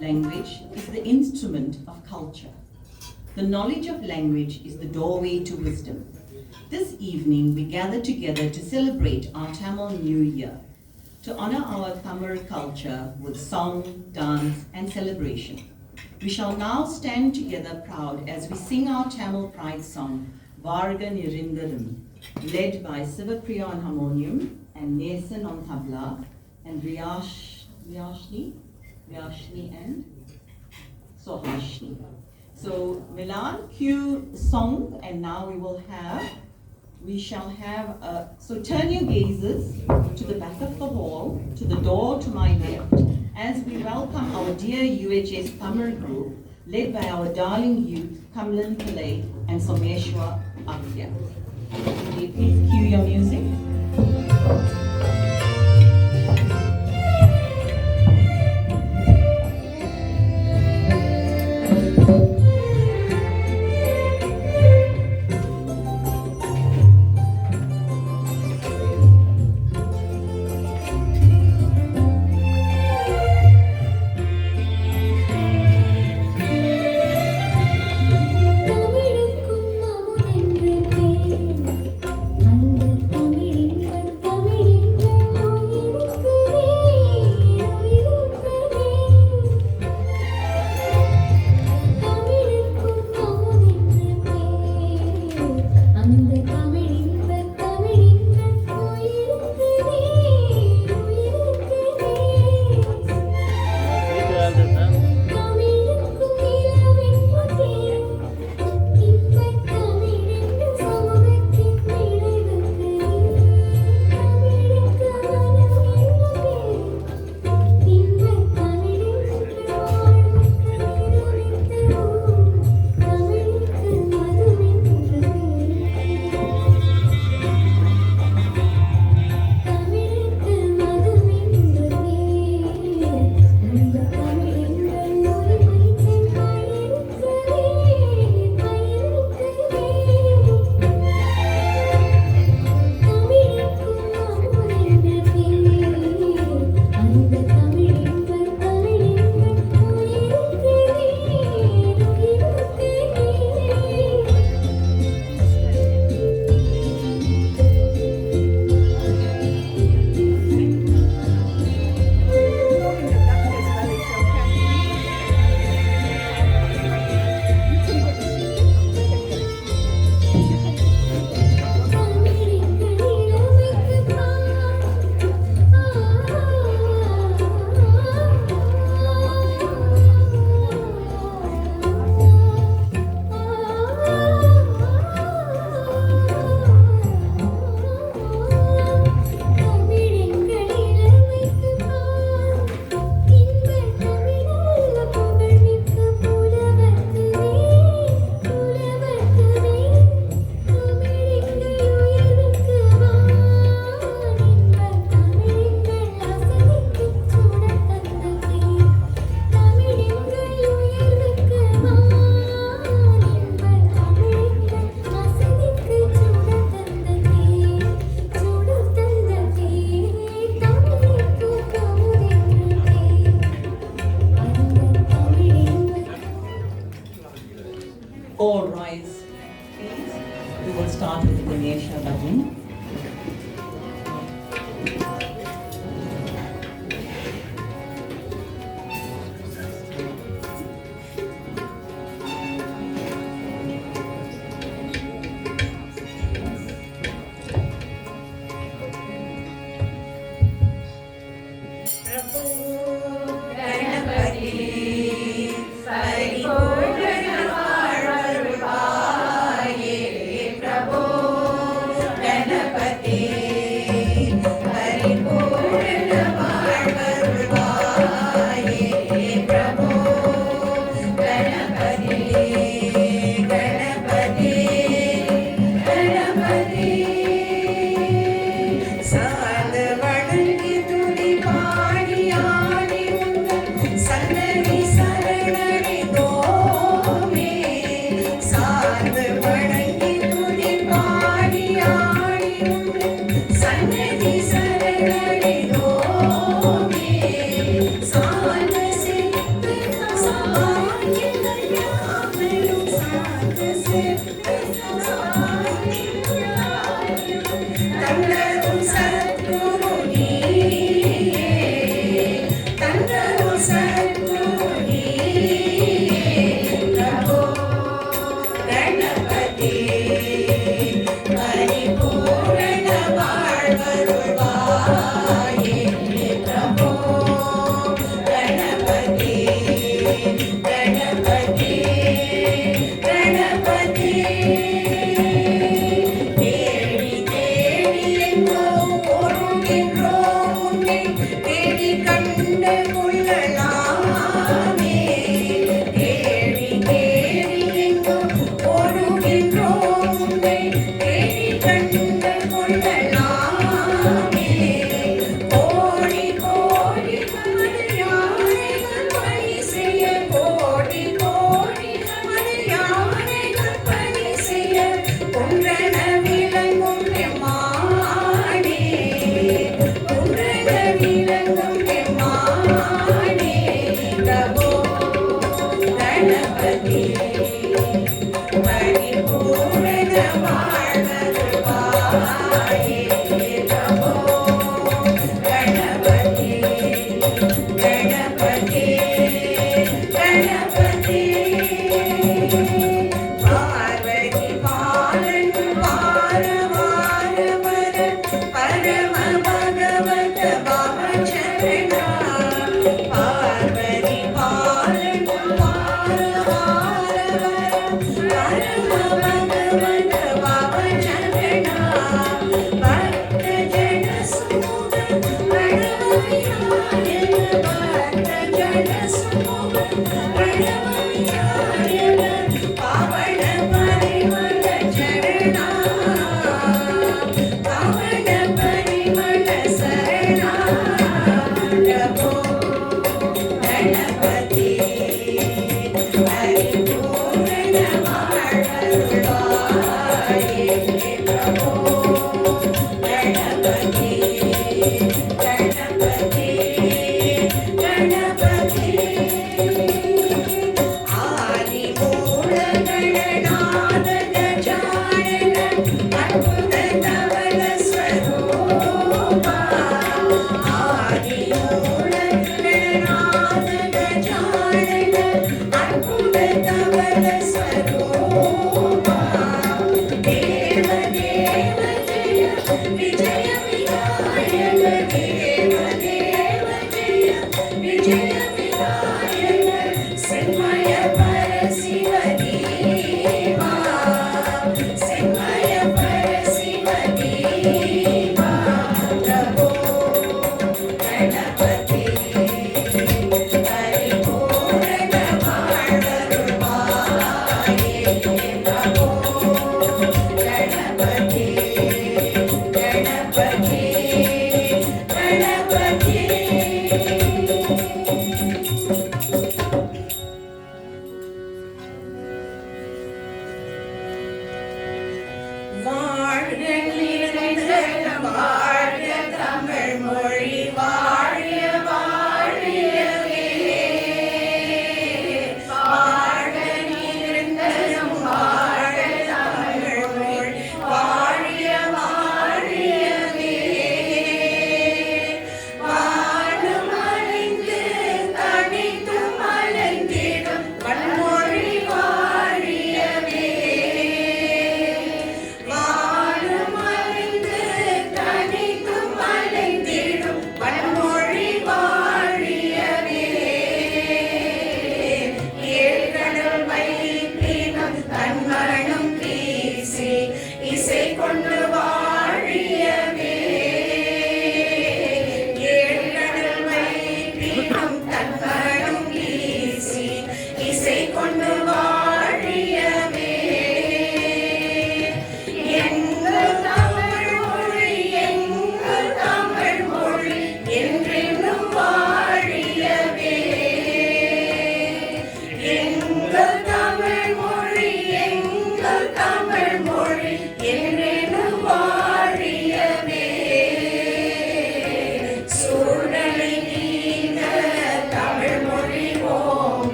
Language is the instrument of culture. The knowledge of language is the doorway to wisdom. This evening, we gather together to celebrate our Tamil New Year, to honor our Tamil culture with song, dance, and celebration. We shall now stand together proud as we sing our Tamil pride song, Varga Nirindaram, led by Sivapriya on harmonium and Nason on tabla, and Vyashni and Sohashni. So Milan, cue the song, and now we shall have, so turn your gazes to the back of the hall, to the door to my left, as we welcome our dear UHS Tamil group, led by our darling youth, Kamlan Pillai and Someshwar Akhya. Will you please cue your music?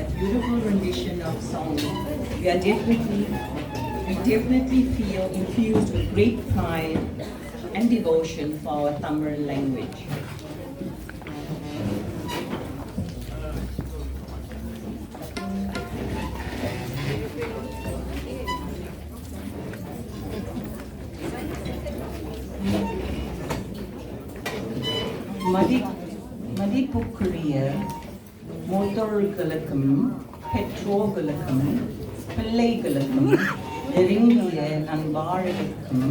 that beautiful rendition of song, we definitely feel infused with great pride and devotion for our Tamil language. மதிப்புக்குரிய மூத்தோர்களுக்கும் பெற்றோர்களுக்கும் பிள்ளைகளுக்கும் நெருங்கிய நண்பர்களுக்கும்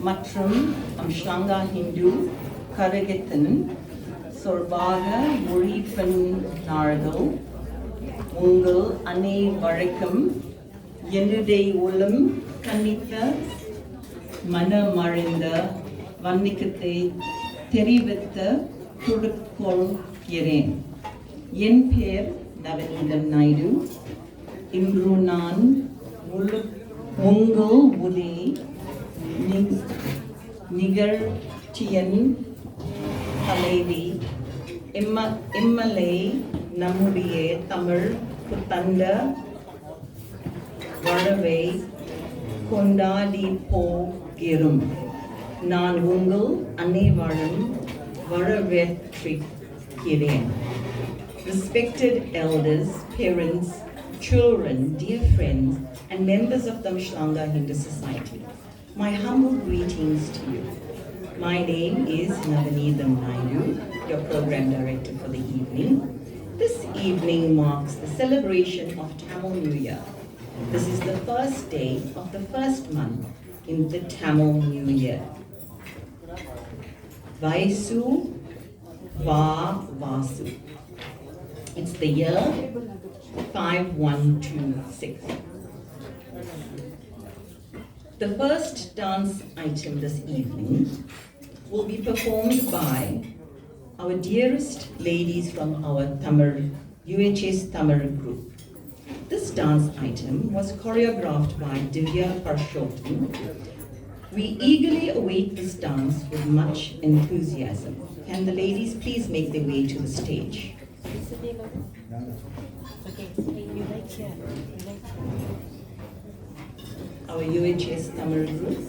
மற்றும் அம்ஷ்லங்கா ஹிந்து கரகத்தின் சார்பாக மொழிபெயர்ப்பாளர்கள் உங்கள் அனைவருக்கும் என்னுடைய உள்ளம் கனிந்த மனமார்ந்த வணக்கத்தை தெரிவித்துக் கொள்கிறேன். என் பெயர் நவநீதம் நாயுடு. இன்று நான் உங்கள் உரை நிகழ்ச்சியின் தலைவி. இம்மலை நம்முடைய தமிழ் புத்தாண்ட வரவை கொண்டாடி போகிறோம். நான் உங்கள் அனைவரும் வரவேற்கிறேன். Respected elders, parents, children, dear friends, and members of the Umhlanga Hindu Society, my humble greetings to you. My name is Navanidam Naidu, your program director for the evening. This evening marks the celebration of Tamil New Year. This is the first day of the first month in the Tamil New Year. Vaisu Va Vasu. It's the year 5126. The first dance item this evening will be performed by our dearest ladies from our Tamil UHS Tamil group. This dance item was choreographed by Divya Parshottam. We eagerly await this dance with much enthusiasm. Can the ladies please make their way to the stage? Our UHS Tamil group.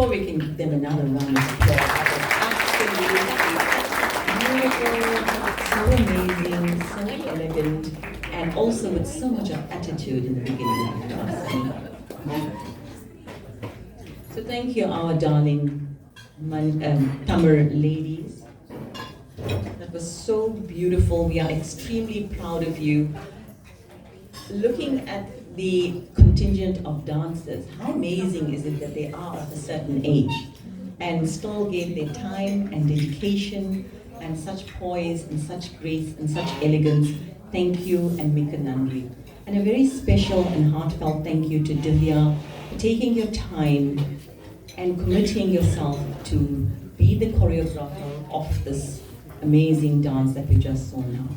sure we can give them another round of applause. That was absolutely beautiful, so amazing, so elegant, and also with so much of attitude in the beginning of the class. So thank you, our darling Tamil ladies. That was so beautiful. We are extremely proud of you. Looking at the contingent of dancers, how amazing is it that they are of a certain age and still gave their time and dedication and such poise and such grace and such elegance. Thank you and Mika Nandri. And a very special and heartfelt thank you to Divya for taking your time and committing yourself to be the choreographer of this amazing dance that we just saw now.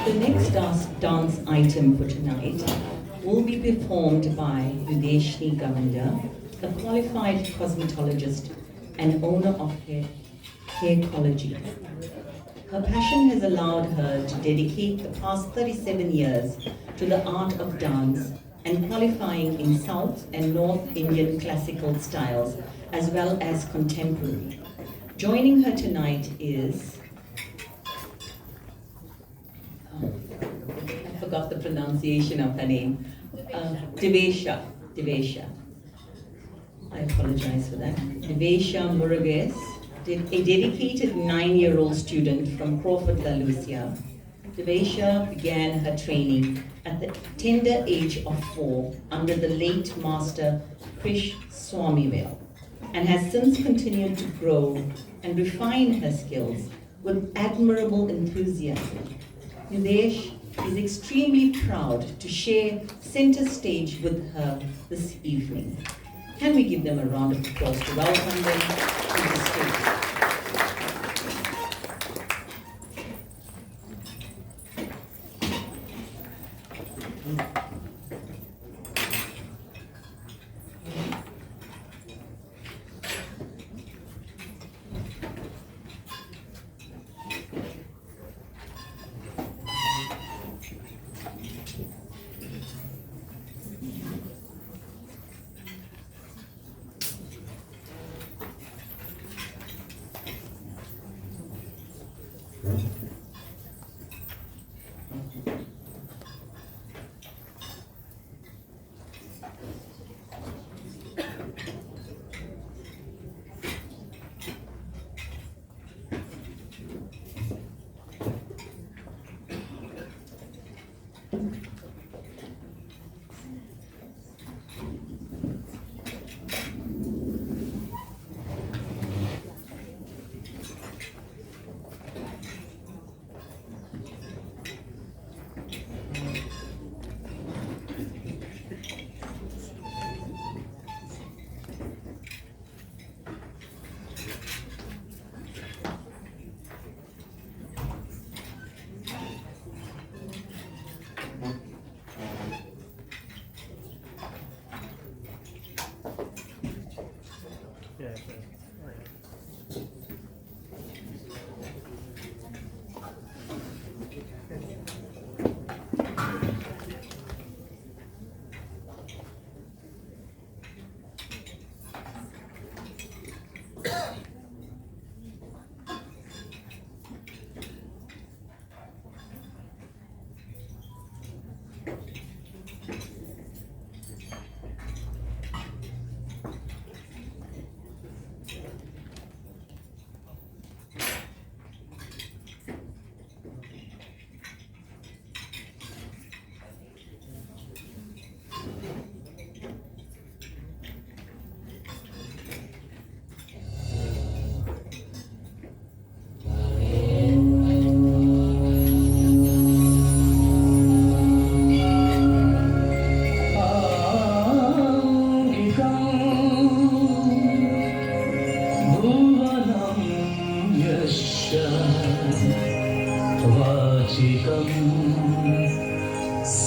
The next dance item for tonight will be performed by Udeshni Govender, a qualified cosmetologist and owner of Haircology. Her passion has allowed her to dedicate the past 37 years to the art of dance and qualifying in South and North Indian classical styles as well as contemporary. Joining her tonight is I forgot the pronunciation of her name. Devesha. I apologize for that. Devesha Muruges, a dedicated 9-year-old student from Crawford, La Lucia. Devesha began her training at the tender age of 4 under the late master Krish Swamivel and has since continued to grow and refine her skills with admirable enthusiasm. Nidesh is extremely proud to share center stage with her this evening. Can we give them a round of applause to welcome them to the stage?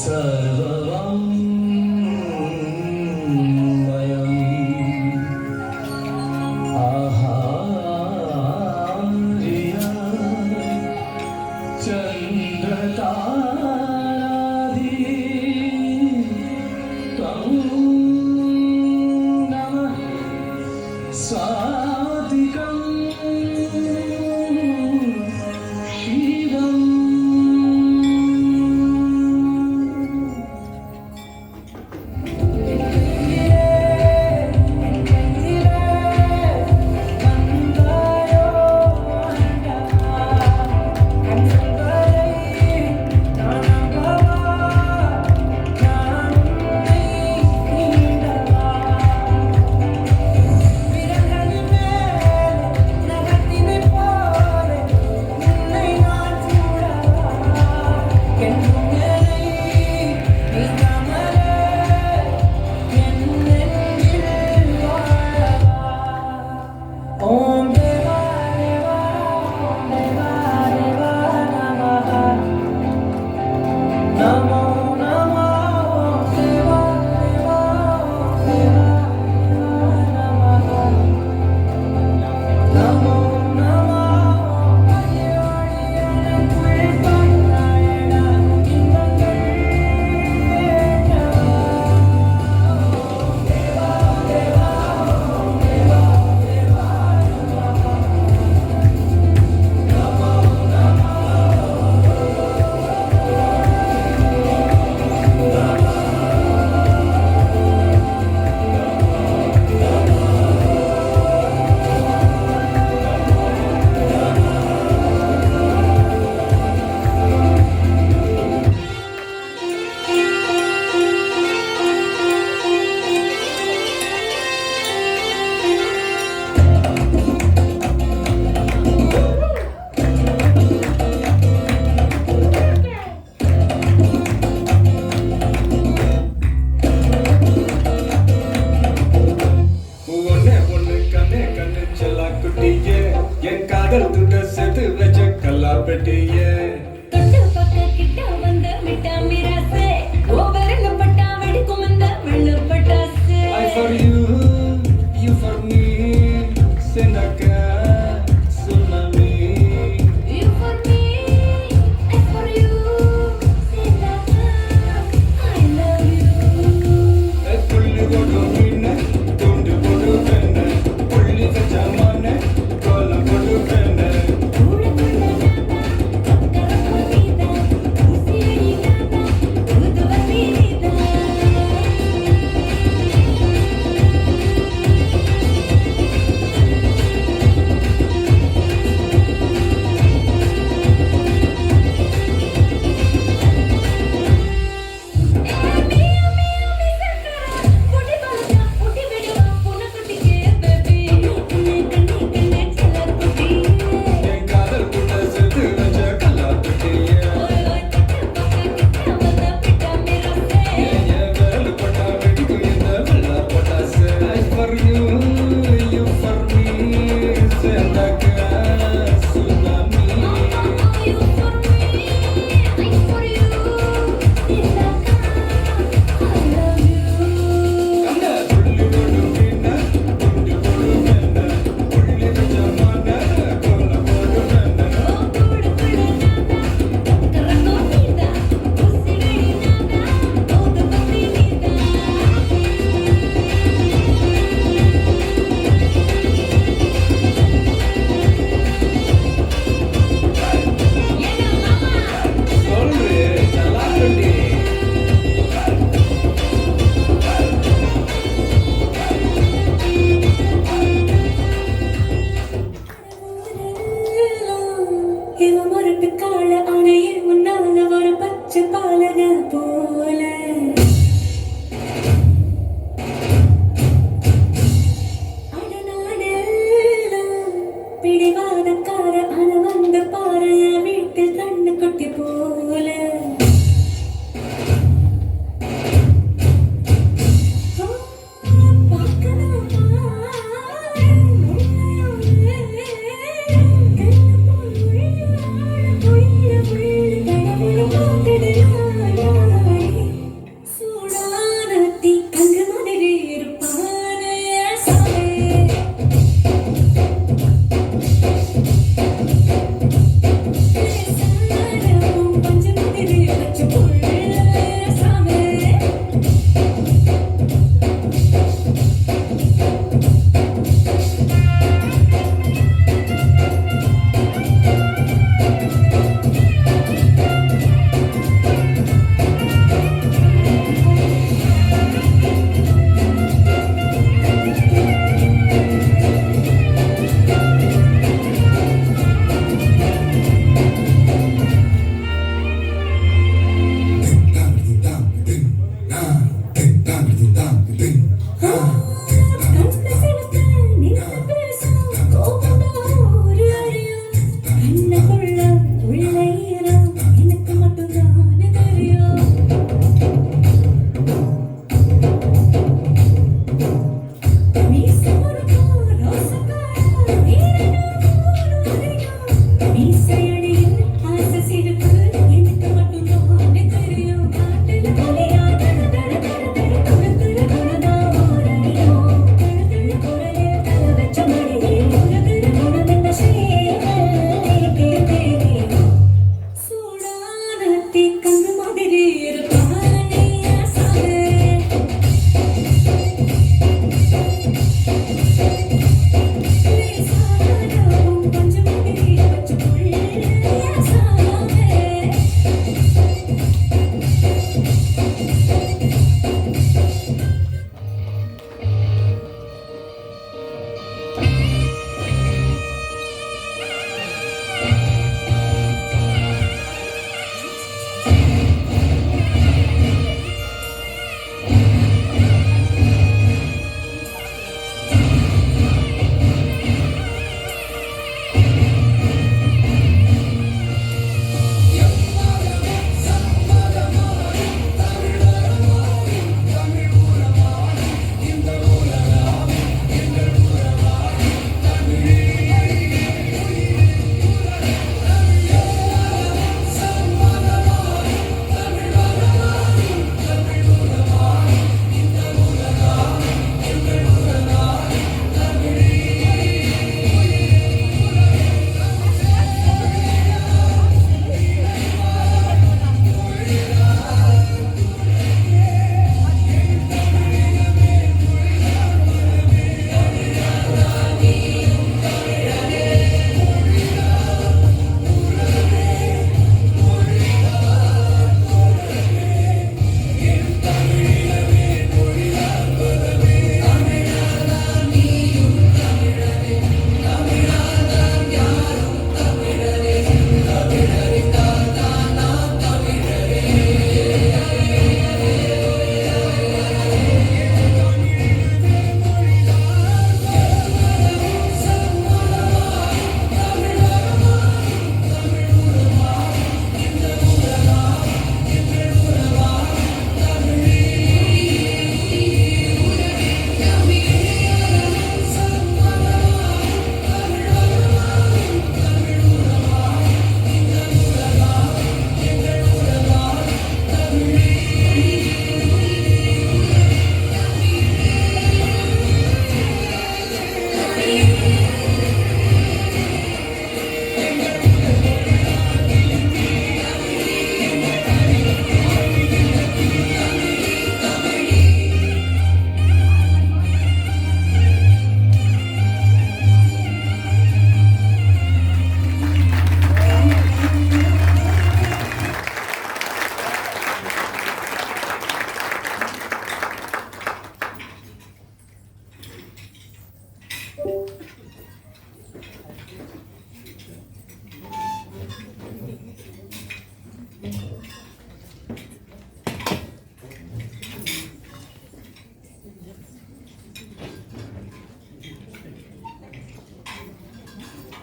सर्वं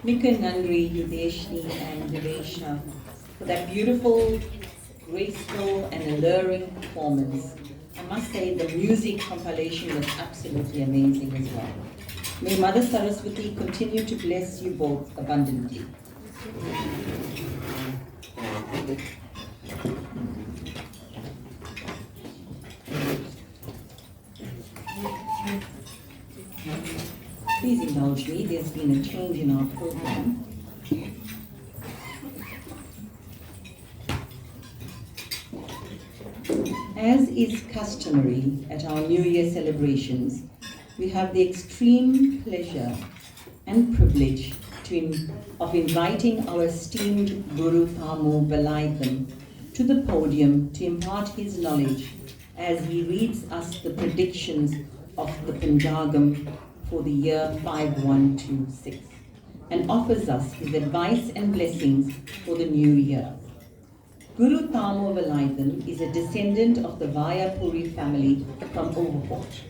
Mika Nandri, Yudeshni and Devesha for that beautiful, graceful and alluring performance. I must say the music compilation was absolutely amazing as well. May Mother Saraswati continue to bless you both abundantly. Please indulge me, there's been a change in our program. As is customary at our New Year celebrations, we have the extreme pleasure and privilege of inviting our esteemed Guru Thamu Velayathan to the podium to impart his knowledge as he reads us the predictions of the Panjagam for the year 5126 and offers us his advice and blessings for the new year. Guru Thamu Velayathan is a descendant of the Vayapuri family from Overport.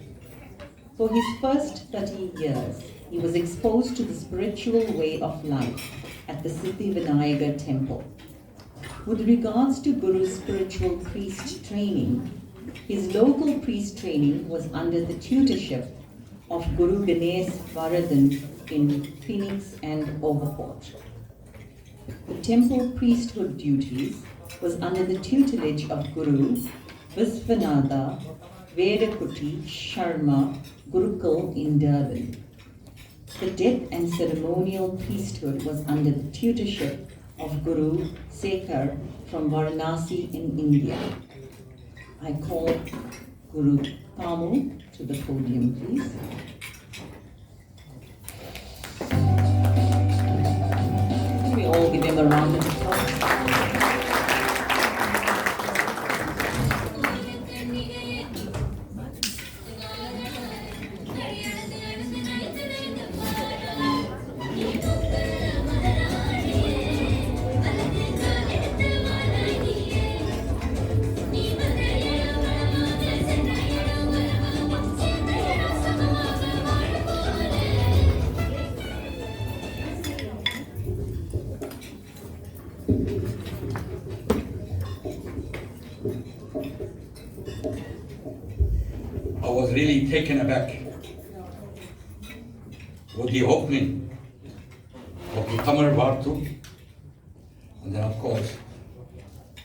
For his first 30 years, he was exposed to the spiritual way of life at the Siddhi Vinayagar temple. With regards to Guru's spiritual priest training, his local priest training was under the tutorship of Guru Ganesh Varadan in Phoenix and Overport. The temple priesthood duties was under the tutelage of Guru Visvanatha Vedakuti Sharma Gurukul in Durban. The death and ceremonial priesthood was under the tutorship of Guru Sekhar from Varanasi in India. I call Guru Thamu to the podium, please. We all give him a round of applause. I was really taken aback with the opening of the Tamil Vartu, and then of course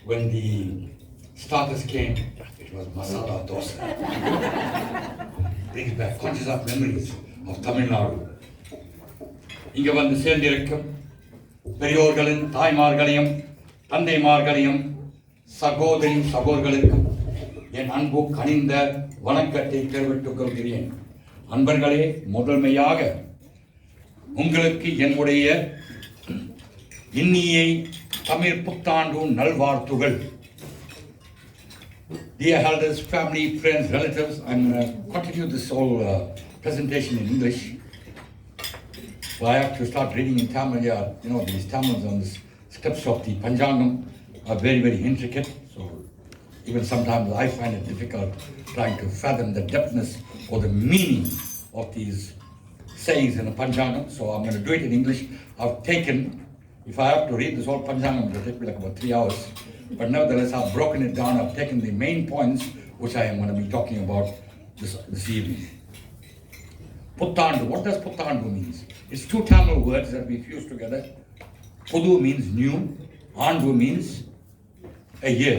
when the starters came, it was masala dosa. Brings back conscious of memories of Tamil Nadu. இங்க வந்து சேர்ந்திருக்கும் பெரியோர்களின் தாய்மார்களையும் தந்தைமார்களையும் சகோதரி சகோதரர்களுக்கும் என் அன்பு கனிந்த வணக்கத்தை தெரிவித்துக் கொள்கிறேன். அன்பர்களே, முதன்மையாக உங்களுக்கு என்னுடைய இனிய தமிழ் புத்தாண்டு நல்வாழ்த்துகள். Dear elders, family, friends, relatives, I'm going to continue this whole presentation in English. Well, I have to start reading in Tamil. Yeah, you know, these Tamils on the scripts of the Panjangam are very, very intricate. So even sometimes I find it difficult trying to fathom the depthness or the meaning of these sayings in the Panjangam. So I'm going to do it in English. I've taken, if I have to read this whole Panjangam, it will take me like about 3 hours. But nevertheless, I've broken it down. I've taken the main points, which I am going to be talking about this evening. Puttandu. What does Puttandu means? It's two Tamil words that we fuse together. Pudu means new. Andu means a year.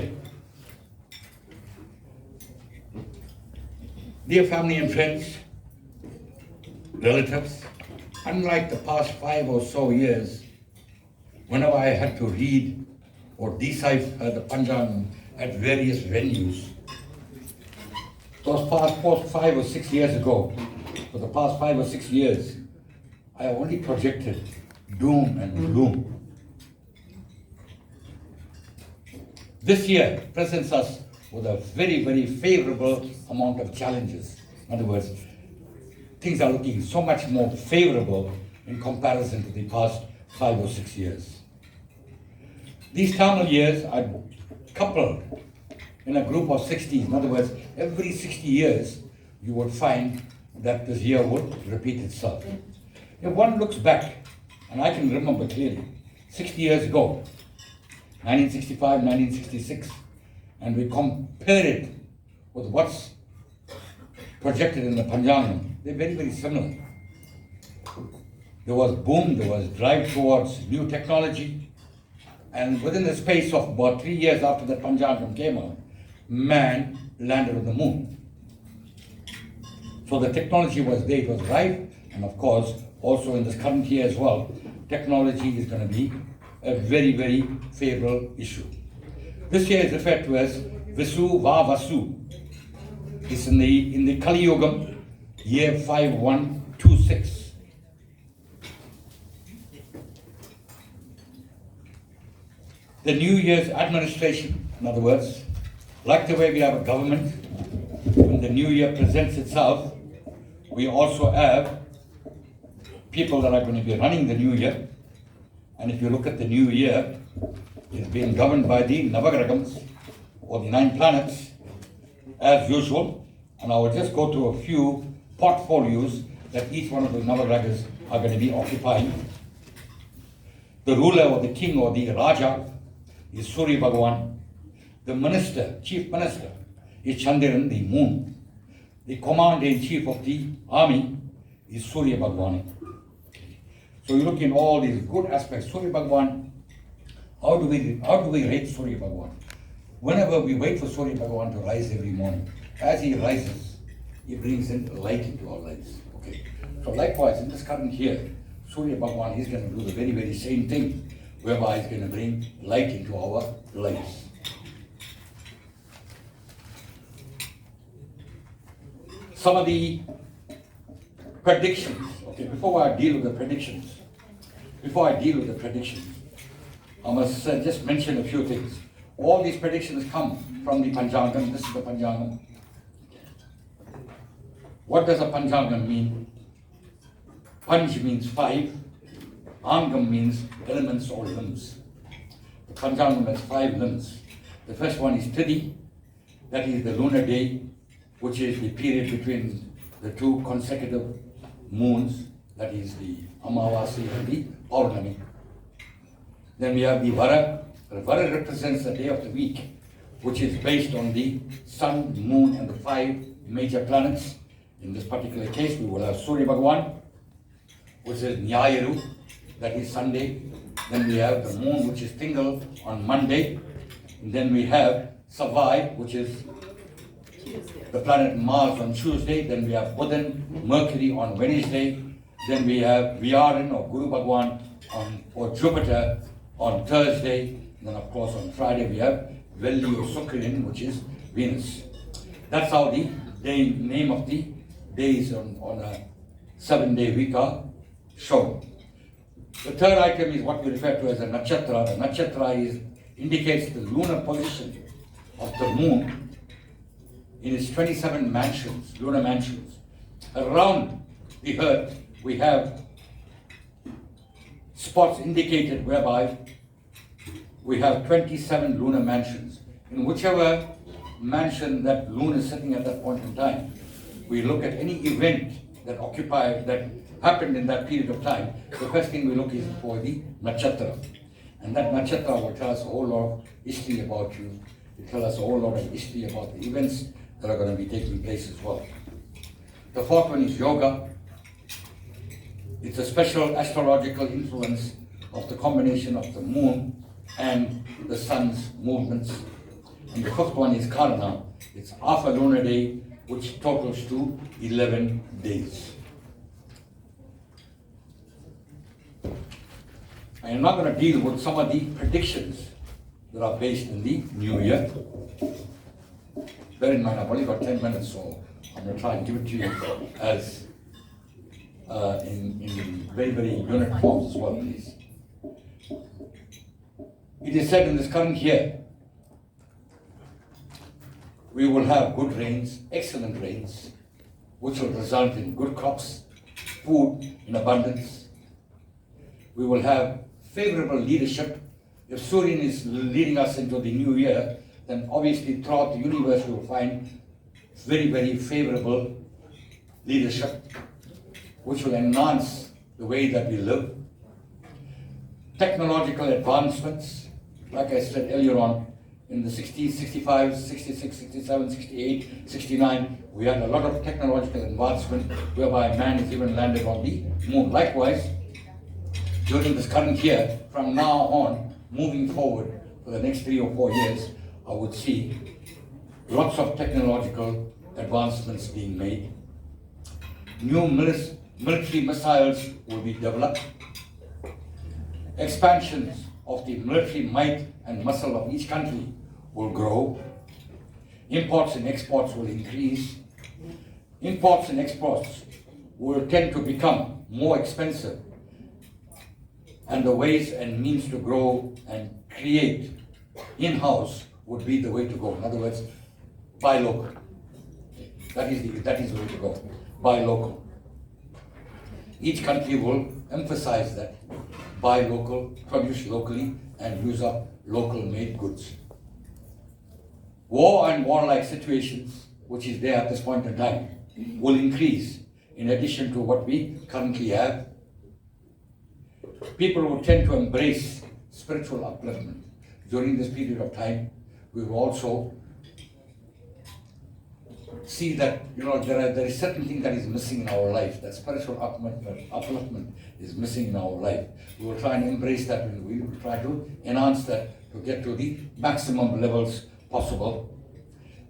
Dear family and friends, relatives, unlike the past 5 or so years, whenever I had to read or decipher the Panjangam at various venues, those past 5 or 6 years ago, for the past 5 or 6 years, I only projected doom and gloom. This year presents us with a very, very favorable amount of challenges. In other words, things are looking so much more favorable in comparison to the past 5 or 6 years. These Tamil years are coupled in a group of 60s. In other words, every 60 years, you would find that this year would repeat itself. If one looks back And I can remember clearly, 60 years ago, 1965, 1966, and we compare it with what's projected in the Panjangam, they're very, very similar. There was boom, there was drive towards new technology, and within the space of about 3 years after the Panjangam came out, man landed on the moon. So the technology was there, it was rife, and of course, also in this current year as well, technology is going to be a very, very favorable issue. This year is referred to as Visu Va Vasu. It's in the Kali Yugam, year 5126. The New Year's administration, in other words, like the way we have a government, when the New Year presents itself, we also have people that are going to be running the New Year. And if you look at the New Year, it's being governed by the Navagrahams, or the 9 planets, as usual. And I will just go through a few portfolios that each one of the Navagrahas are going to be occupying. The ruler or the king or the Raja is Surya Bhagavan. The minister, chief minister, is Chandiran, the moon. The commander-in-chief of the army is Surya Bhagavan. So you look in all these good aspects. Surya Bhagavan, how do we rate Surya Bhagavan? Whenever we wait for Surya Bhagavan to rise every morning, as he rises, he brings in light into our lives. Okay. So likewise, in this current year, Surya Bhagavan is going to do the very, very same thing, whereby he's going to bring light into our lives. Some of the predictions, okay, before I deal with the predictions, I must just mention a few things. All these predictions come from the Panjangam. This is the Panjangam. What does a Panjangam mean? Panj means 5. Angam means elements or limbs. The Panjangam has 5 limbs. The first one is Tidi, that is the lunar day, which is the period between the 2 consecutive moons, that is the Amavasi and the Paurnami. Then we have the Vara. The Vara represents the day of the week, which is based on the sun, moon, and the 5 major planets. In this particular case, we will have Surya Bhagavan, which is Nyayaru, that is Sunday. Then we have the moon, which is Tingal on Monday. And then we have Savai, which is the planet Mars on Tuesday. Then we have Buddha, Mercury on Wednesday. Then we have Viyaran or Guru Bhagwan or Jupiter on Thursday. And then of course on Friday we have Velli or Sukrin, which is Venus. That's how the name of the days on a 7-day week are shown. The third item is what we refer to as a nakshatra. The nakshatra indicates the lunar position of the moon in its 27 mansions, lunar mansions. Around the earth, we have spots indicated whereby we have 27 lunar mansions. In whichever mansion that moon is sitting at that point in time, we look at any event that happened in that period of time. The first thing we look is for the nakshatra. And that nakshatra will tell us a whole lot of history about you. It will tell us a whole lot of history about the events that are going to be taking place as well. The fourth one is yoga. It's a special astrological influence of the combination of the moon and the sun's movements. And the fifth one is karana. It's half a lunar day, which totals to 11 days. I am not going to deal with some of the predictions that are based in the new year. Bear in mind, I've only got 10 minutes, so I'm going to try and give it to you as in very, very unit forms as well, please. It is said in this current year, we will have good rains, excellent rains, which will result in good crops, food in abundance. We will have favorable leadership. If Surya is leading us into the new year, then obviously throughout the universe we will find very, very favorable leadership, which will enhance the way that we live. technological advancements. Like I said earlier on, in the 60s, 65s, 66, 67, 68, 69, we had a lot of technological advancement whereby man has even landed on the moon. Likewise, during this current year, from now on, moving forward for the next 3 or 4 years, I would see lots of technological advancements being made. New military missiles will be developed. Expansions of the military might and muscle of each country will grow. Imports and exports will increase. Imports and exports will tend to become more expensive. And the ways and means to grow and create in-house would be the way to go. In other words, buy local. That is the way to go. Buy local. Each country will emphasize that. Buy local, produce locally, and use up local-made goods. War and warlike situations, which is there at this point in time, will increase in addition to what we currently have. People will tend to embrace spiritual upliftment. During this period of time, we will also see that there is certain thing that is missing in our life. That spiritual upliftment is missing in our life. We will try and embrace that, and we will try to enhance that to get to the maximum levels possible.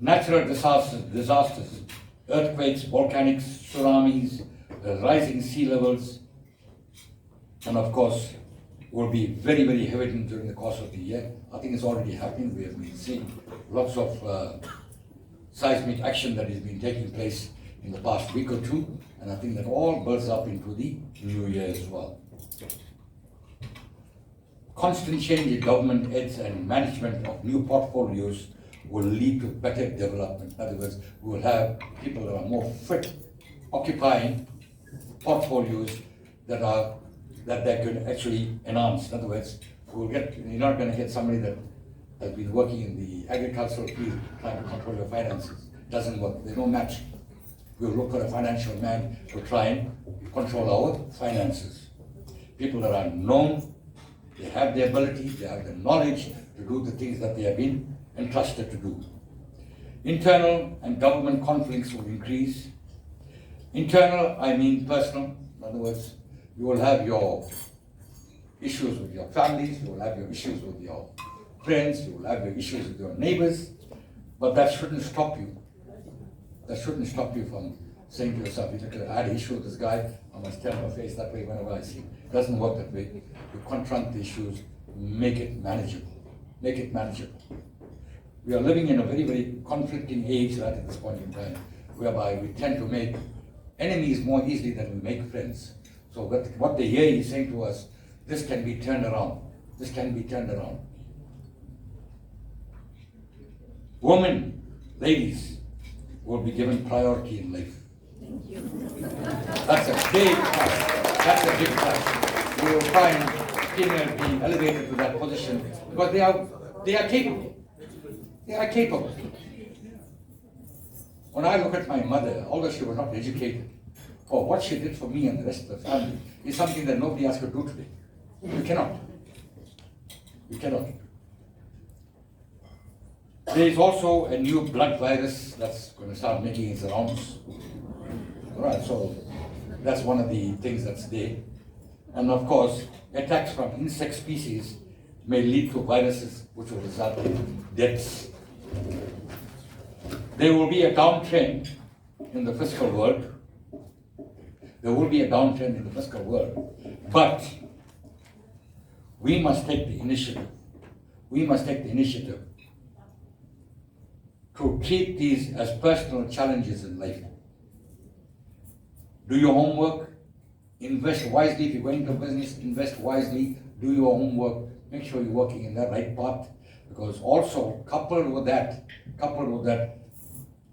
Natural disasters, earthquakes, volcanics, tsunamis, rising sea levels, and of course will be very, very evident during the course of the year. I think it's already happening. We have been seeing lots of seismic action that has been taking place in the past week or two, and I think that all builds up into the new year as well. Constant change in government heads and management of new portfolios will lead to better development. In other words, we will have people that are more fit, occupying portfolios that they can actually enhance. In other words, you're not going to get somebody that has been working in the agricultural field trying to control your finances. It doesn't work. There's no match. We'll look for a financial man to try and control our finances. People that are known, they have the ability, they have the knowledge to do the things that they have been entrusted to do. Internal and government conflicts will increase. Internal, I mean personal. In other words, you will have your issues with your families, you will have your issues with your friends, you will have your issues with your neighbors, but that shouldn't stop you. That shouldn't stop you from saying to yourself, I had an issue with this guy, I must tell my face that way whenever I see him. It doesn't work that way. You confront the issues, make it manageable. Make it manageable. We are living in a very, very conflicting age right at this point in time, whereby we tend to make enemies more easily than we make friends. So what the year is saying to us, this can be turned around. This can be turned around. Women, ladies, will be given priority in life. Thank you. That's a big plus. That's a big plus. We will find females being elevated to that position because they are capable. They are capable. When I look at my mother, although she was not educated, what she did for me and the rest of the family is something that nobody else could do today. You cannot. You cannot. There is also a new blood virus that's going to start making its rounds. Alright, so that's one of the things that's there. And of course, attacks from insect species may lead to viruses which will result in deaths. There will be a downtrend in the physical world. There will be a downtrend in the physical world. But we must take the initiative. We must take the initiative to treat these as personal challenges in life. Do your homework, invest wisely. If you're going into business, invest wisely, do your homework, make sure you're working in the right path, because also coupled with that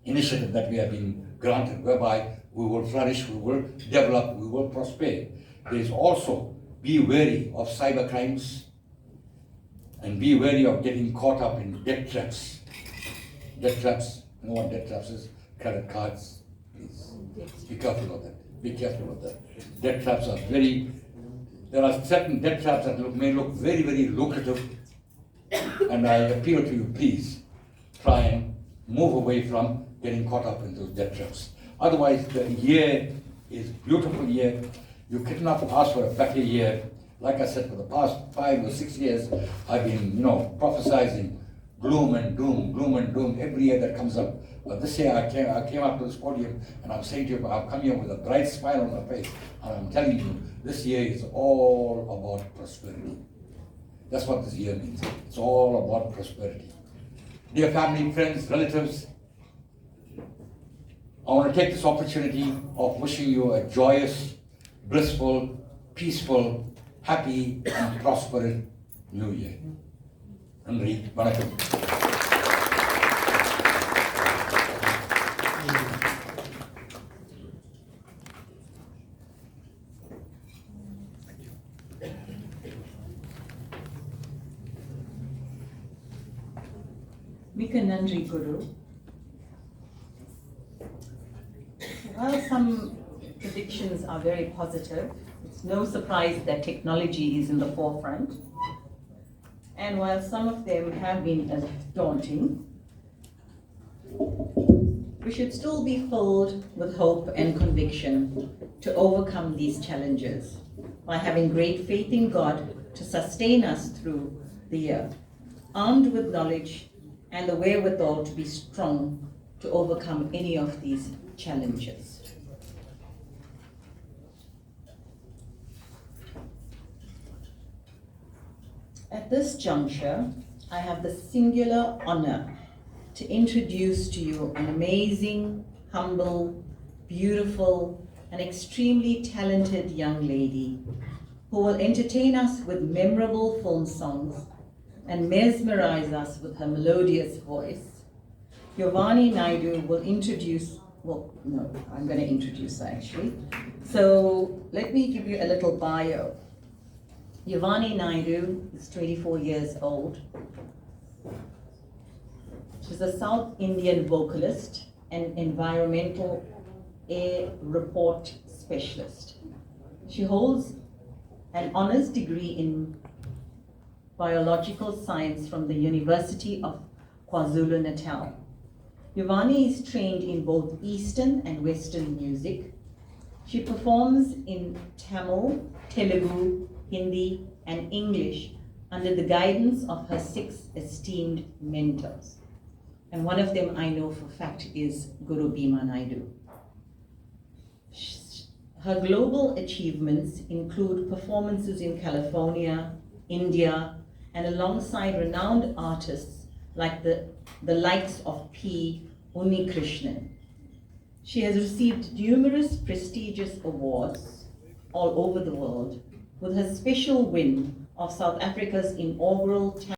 initiative that we have been granted, whereby we will flourish, we will develop, we will prosper. There is also, be wary of cyber crimes and be wary of getting caught up in debt traps. Debt traps, you know what debt traps is? Credit cards, please. Be careful of that. Be careful of that. Debt traps are very there are certain debt traps that may look very, very lucrative, and I appeal to you, please try and move away from getting caught up in those debt traps. Otherwise, the year is beautiful year. You cannot ask for a better year. Like I said, for the past 5 or 6 years, I've been, prophesizing gloom and doom every year that comes up. But this year I came up to this podium and I'm saying to you, I've come here with a bright smile on my face, and I'm telling you, this year is all about prosperity. That's what this year means. It's all about prosperity. Dear family, friends, relatives, I want to take this opportunity of wishing you a joyous, blissful, peaceful, happy and prosperous New Year. Nandri, vanakkam. Mika Nandri Guru. While some predictions are very positive, it's no surprise that technology is in the forefront. And while some of them have been daunting, we should still be filled with hope and conviction to overcome these challenges by having great faith in God to sustain us through the year, armed with knowledge and the wherewithal to be strong to overcome any of these challenges. At this juncture, I have the singular honor to introduce to you an amazing, humble, beautiful, and extremely talented young lady who will entertain us with memorable film songs and mesmerize us with her melodious voice. Giovanni Naidu will introduce, I'm going to introduce her actually. So let me give you a little bio. Giovanni Naidu is 24 years old. She's a South Indian vocalist and environmental air report specialist. She holds an honors degree in biological science from the University of KwaZulu-Natal. Giovanni is trained in both Eastern and Western music. She performs in Tamil, Telugu, Hindi, and English under the guidance of her 6 esteemed mentors. And one of them I know for a fact is Guru Bhima Naidu. Her global achievements include performances in California, India, and alongside renowned artists like the likes of P. Unnikrishnan. She has received numerous prestigious awards all over the world, with her special win of South Africa's inaugural